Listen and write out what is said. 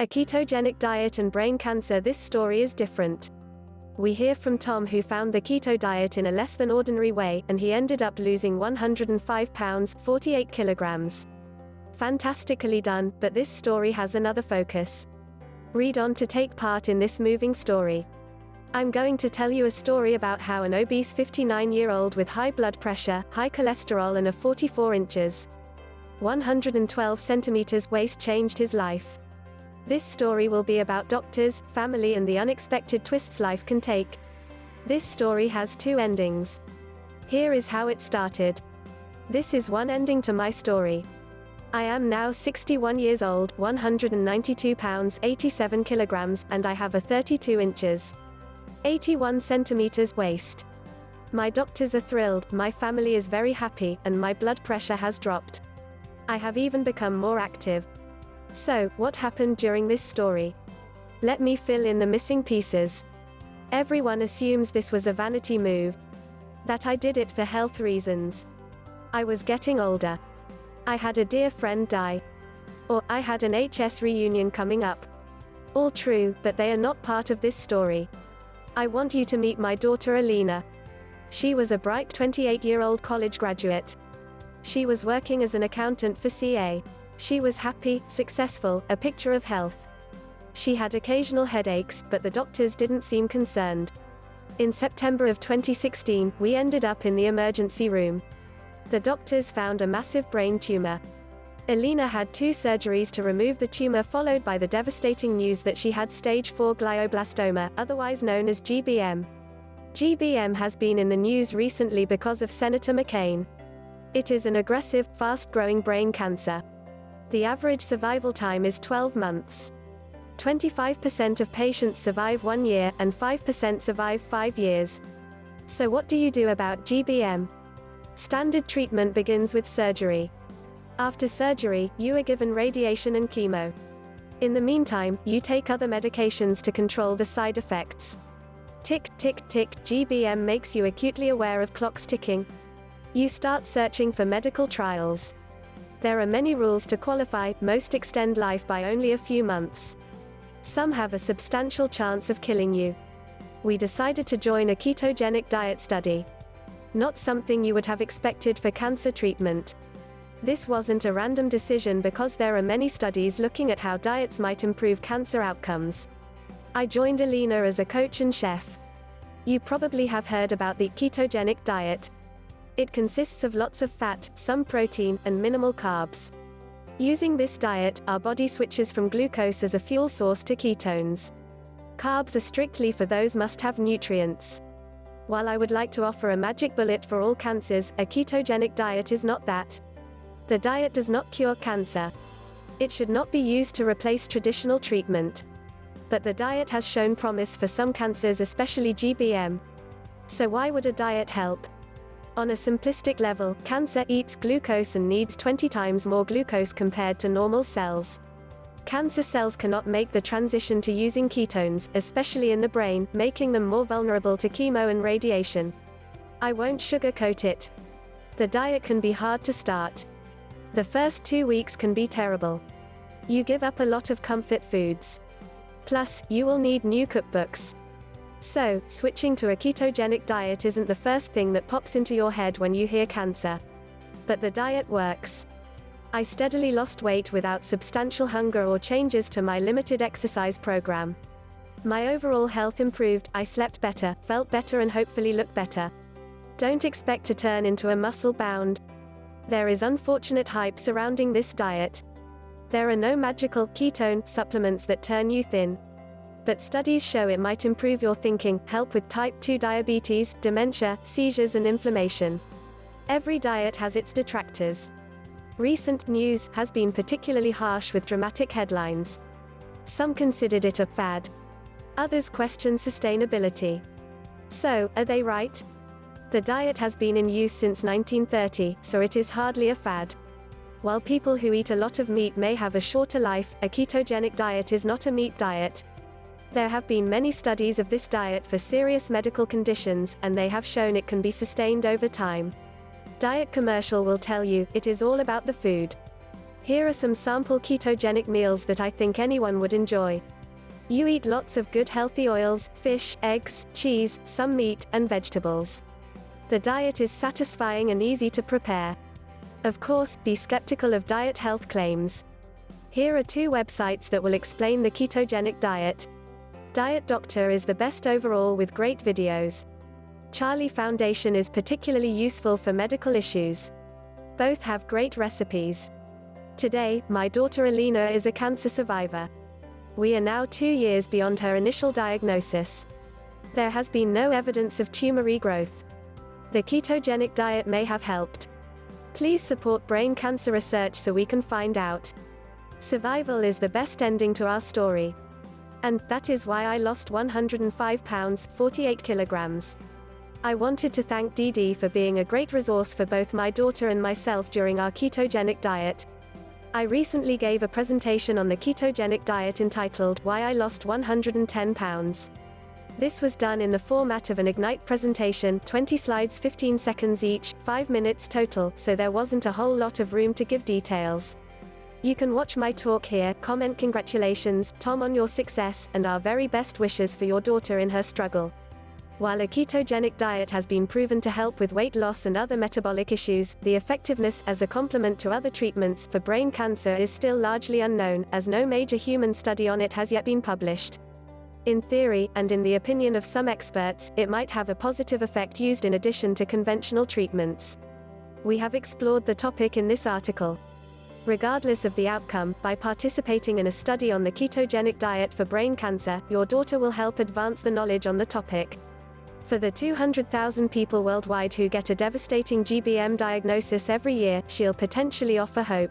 A ketogenic diet and brain cancer. This story is different. We hear from Tom, who found the keto diet in a less than ordinary way, and he ended up losing 105 pounds, 48 kilograms. Fantastically done, but this story has another focus. Read on to take part in this moving story. I'm going to tell you a story about how an obese 59-year-old with high blood pressure, high cholesterol and a 44 inches, 112 centimeters waist changed his life. This story will be about doctors, family and the unexpected twists life can take. This story has two endings. Here is how it started. This is one ending to my story. I am now 61 years old, 192 pounds, 87 kilograms, and I have a 32 inches, 81 centimeters waist. My doctors are thrilled, my family is very happy, and my blood pressure has dropped. I have even become more active. So, what happened during this story? Let me fill in the missing pieces. Everyone assumes this was a vanity move. That I did it for health reasons. I was getting older. I had a dear friend die. Or, I had an HS reunion coming up. All true, but they are not part of this story. I want you to meet my daughter Alina. She was a bright 28-year-old college graduate. She was working as an accountant for CA. She was happy, successful, a picture of health. She had occasional headaches, but the doctors didn't seem concerned. In September of 2016, we ended up in the emergency room. The doctors found a massive brain tumor. Alina had 2 surgeries to remove the tumor, followed by the devastating news that she had stage 4 glioblastoma, otherwise known as GBM. GBM has been in the news recently because of Senator McCain. It is an aggressive, fast-growing brain cancer. The average survival time is 12 months. 25% of patients survive 1 year, and 5% survive 5 years. So what do you do about GBM? Standard treatment begins with surgery. After surgery, you are given radiation and chemo. In the meantime, you take other medications to control the side effects. Tick, tick, tick, GBM makes you acutely aware of clocks ticking. You start searching for medical trials. There are many rules to qualify, most extend life by only a few months. Some have a substantial chance of killing you. We decided to join a ketogenic diet study. Not something you would have expected for cancer treatment. This wasn't a random decision because there are many studies looking at how diets might improve cancer outcomes. I joined Alina as a coach and chef. You probably have heard about the ketogenic diet. It consists of lots of fat, some protein, and minimal carbs. Using this diet, our body switches from glucose as a fuel source to ketones. Carbs are strictly for those must-have nutrients. While I would like to offer a magic bullet for all cancers, a ketogenic diet is not that. The diet does not cure cancer. It should not be used to replace traditional treatment. But the diet has shown promise for some cancers, especially GBM. So why would a diet help? On a simplistic level, cancer eats glucose and needs 20 times more glucose compared to normal cells. Cancer cells cannot make the transition to using ketones, especially in the brain, making them more vulnerable to chemo and radiation. I won't sugarcoat it. The diet can be hard to start. The first 2 weeks can be terrible. You give up a lot of comfort foods. Plus, you will need new cookbooks. So, switching to a ketogenic diet isn't the first thing that pops into your head when you hear cancer. But the diet works. I steadily lost weight without substantial hunger or changes to my limited exercise program. My overall health improved, I slept better, felt better and hopefully looked better. Don't expect to turn into a muscle-bound. There is unfortunate hype surrounding this diet. There are no magical ketone supplements that turn you thin. But studies show it might improve your thinking, help with type 2 diabetes, dementia, seizures and inflammation. Every diet has its detractors. Recent news has been particularly harsh with dramatic headlines. Some considered it a fad. Others question sustainability. So, are they right? The diet has been in use since 1930, so it is hardly a fad. While people who eat a lot of meat may have a shorter life, a ketogenic diet is not a meat diet. There have been many studies of this diet for serious medical conditions, and they have shown it can be sustained over time. Diet commercial will tell you, it is all about the food. Here are some sample ketogenic meals that I think anyone would enjoy. You eat lots of good healthy oils, fish, eggs, cheese, some meat, and vegetables. The diet is satisfying and easy to prepare. Of course, be skeptical of diet health claims. Here are 2 websites that will explain the ketogenic diet. Diet Doctor is the best overall with great videos. Charlie Foundation is particularly useful for medical issues. Both have great recipes. Today, my daughter Alina is a cancer survivor. We are now 2 years beyond her initial diagnosis. There has been no evidence of tumor regrowth. The ketogenic diet may have helped. Please support brain cancer research so we can find out. Survival is the best ending to our story. And that is why I lost 105 pounds, 48 kilograms. I wanted to thank Dee for being a great resource for both my daughter and myself during our ketogenic diet. I recently gave a presentation on the ketogenic diet entitled, Why I Lost 110 Pounds. This was done in the format of an Ignite presentation, 20 slides 15 seconds each, 5 minutes total, so there wasn't a whole lot of room to give details. You can watch my talk here, comment congratulations, Tom, on your success, and our very best wishes for your daughter in her struggle. While a ketogenic diet has been proven to help with weight loss and other metabolic issues, the effectiveness as a complement to other treatments for brain cancer is still largely unknown, as no major human study on it has yet been published. In theory, and in the opinion of some experts, it might have a positive effect used in addition to conventional treatments. We have explored the topic in this article. Regardless of the outcome, by participating in a study on the ketogenic diet for brain cancer, your daughter will help advance the knowledge on the topic. For the 200,000 people worldwide who get a devastating GBM diagnosis every year, she'll potentially offer hope.